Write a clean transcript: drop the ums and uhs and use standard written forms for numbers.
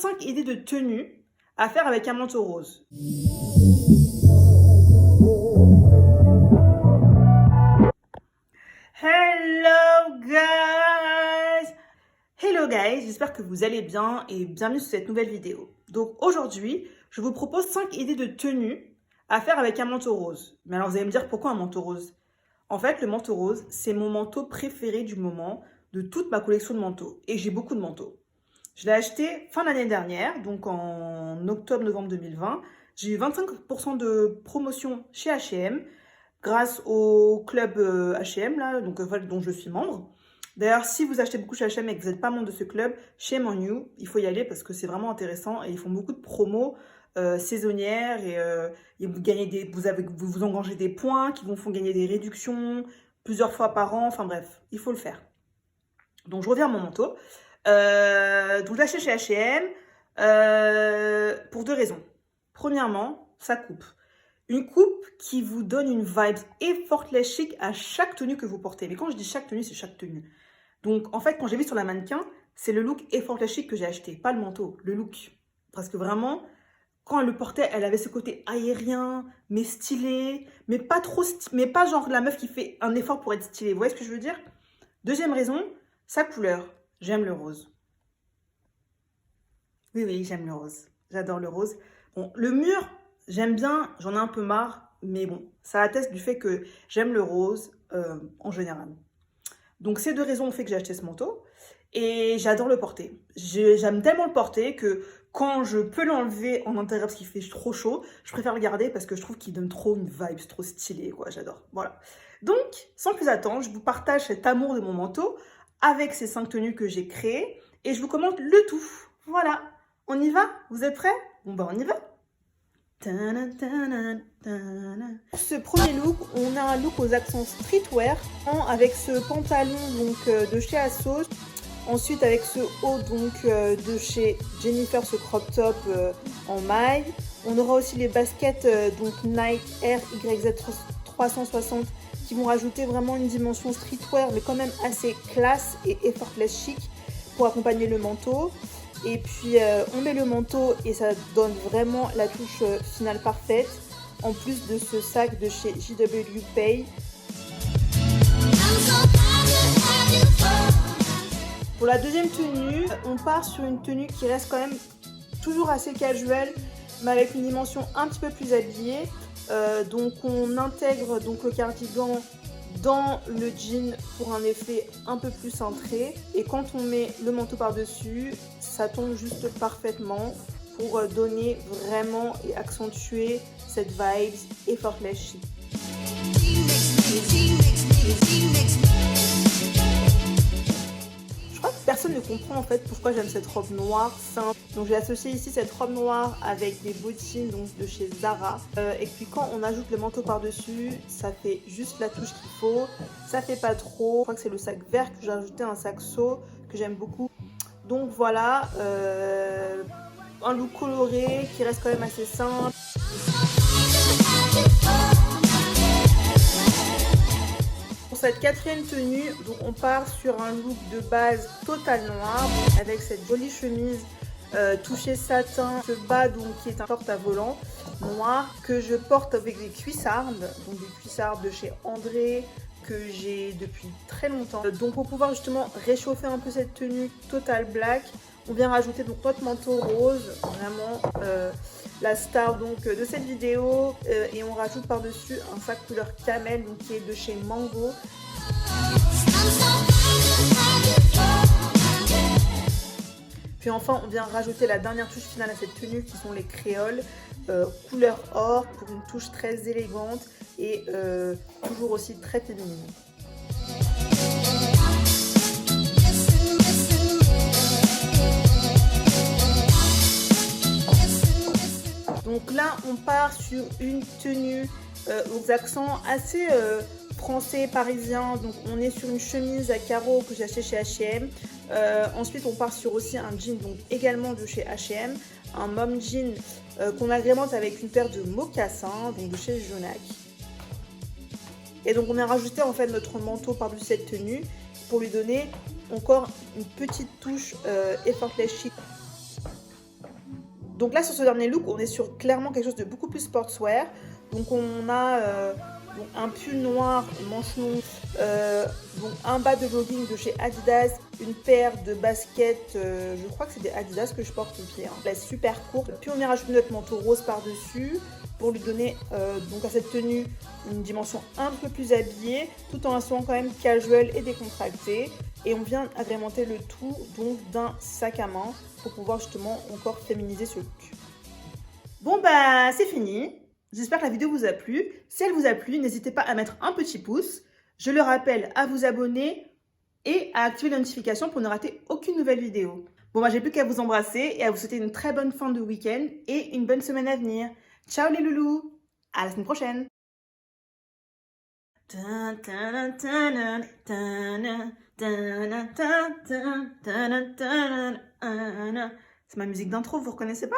5 idées de tenue à faire avec un manteau rose. Hello guys, j'espère que vous allez bien et bienvenue sur cette nouvelle vidéo. Donc aujourd'hui, je vous propose 5 idées de tenue à faire avec un manteau rose. Mais alors vous allez me dire pourquoi un manteau rose? En fait, le manteau rose, c'est mon manteau préféré du moment de toute ma collection de manteaux. Et j'ai beaucoup de manteaux. Je l'ai acheté fin d'année dernière, donc en octobre-novembre 2020. J'ai eu 25% de promotion chez H&M grâce au club H&M, là, donc, dont je suis membre. D'ailleurs, si vous achetez beaucoup chez H&M et que vous n'êtes pas membre de ce club, shame on you, il faut y aller parce que c'est vraiment intéressant et ils font beaucoup de promos saisonnières et vous gagnez vous engrangez des points qui vous font gagner des réductions plusieurs fois par an. Enfin bref, il faut le faire. Donc je reviens à mon manteau. Donc je l'ai acheté chez H&M pour deux raisons. Premièrement, ça coupe. Une coupe qui vous donne une vibe effortless chic à chaque tenue que vous portez. Mais quand je dis chaque tenue, c'est chaque tenue. Donc, en fait, quand j'ai vu sur la mannequin, c'est le look effortless chic que j'ai acheté. Pas le manteau, le look. Parce que vraiment, quand elle le portait, elle avait ce côté aérien, mais stylé. Mais pas trop mais pas genre la meuf qui fait un effort pour être stylée. Vous voyez ce que je veux dire? Deuxième raison, sa couleur. J'aime le rose. Oui, j'aime le rose. J'adore le rose. Bon, le mur, j'aime bien, j'en ai un peu marre, mais bon, ça atteste du fait que j'aime le rose en général. Donc ces deux raisons ont fait que j'ai acheté ce manteau et j'adore le porter. J'aime tellement le porter que quand je peux l'enlever en intérieur parce qu'il fait trop chaud, je préfère le garder parce que je trouve qu'il donne trop une vibe, c'est trop stylé, quoi, j'adore. Voilà. Donc, sans plus attendre, je vous partage cet amour de mon manteau avec ces 5 tenues que j'ai créées et je vous commente le tout. Voilà. On y va? Vous êtes prêts? Bon, bah on y va. Ce premier look, on a un look aux accents streetwear avec ce pantalon donc de chez ASOS, ensuite avec ce haut donc de chez Jennifer, ce crop top en maille. On aura aussi les baskets donc Nike Air YZ 360 qui vont rajouter vraiment une dimension streetwear mais quand même assez classe et effortless chic pour accompagner le manteau. Et puis on met le manteau et ça donne vraiment la touche finale parfaite. En plus de ce sac de chez JW Pay. Pour la deuxième tenue, on part sur une tenue qui reste quand même toujours assez casual, mais avec une dimension un petit peu plus habillée. Donc on intègre donc le cardigan dans le jean pour un effet un peu plus cintré et quand on met le manteau par dessus ça tombe juste parfaitement pour donner vraiment et accentuer cette vibe effortless chic. Je crois que personne ne comprend en fait pourquoi j'aime cette robe noire simple. Donc j'ai associé ici cette robe noire avec des bottines donc de chez Zara. Et puis quand on ajoute le manteau par dessus, ça fait juste la touche qu'il faut. Ça fait pas trop. Je crois que c'est le sac vert que j'ai ajouté, un sac seau que j'aime beaucoup. Donc voilà, un look coloré qui reste quand même assez simple. Pour cette quatrième tenue, donc on part sur un look de base total noir avec cette jolie chemise touchée satin, ce bas donc qui est un porte-à-volant noir que je porte avec des cuissardes, donc des cuissardes de chez André que j'ai depuis très longtemps. Donc pour pouvoir justement réchauffer un peu cette tenue total black, on vient rajouter donc notre manteau rose, vraiment la star donc de cette vidéo et on rajoute par dessus un sac couleur camel donc qui est de chez Mango. Puis enfin on vient rajouter la dernière touche finale à cette tenue qui sont les créoles couleur or pour une touche très élégante et toujours aussi très féminine. Donc là on part sur une tenue aux accents assez français, parisien. Donc on est sur une chemise à carreaux que j'ai acheté chez H&M. Ensuite on part sur aussi un jean donc également de chez H&M, un mom jean qu'on agrémente avec une paire de mocassins donc de chez Jonac. Et donc on a rajouté en fait notre manteau par-dessus cette tenue pour lui donner encore une petite touche effortless chic. Donc là, sur ce dernier look, on est sur clairement quelque chose de beaucoup plus sportswear. Donc on a donc un pull noir, manche longue, donc un bas de jogging de chez Adidas, une paire de baskets, je crois que c'est des Adidas que je porte au pied, hein. Elle est super courte. Puis on y rajoute notre manteau rose par-dessus pour lui donner donc à cette tenue une dimension un peu plus habillée, tout en restant quand même casual et décontracté. Et on vient agrémenter le tout donc d'un sac à main pour pouvoir justement encore féminiser ce look. Bon bah c'est fini. J'espère que la vidéo vous a plu. Si elle vous a plu, n'hésitez pas à mettre un petit pouce. Je le rappelle, à vous abonner et à activer les notifications pour ne rater aucune nouvelle vidéo. Bon bah j'ai plus qu'à vous embrasser et à vous souhaiter une très bonne fin de week-end et une bonne semaine à venir. Ciao les loulous, à la semaine prochaine. C'est ma musique d'intro, vous reconnaissez pas?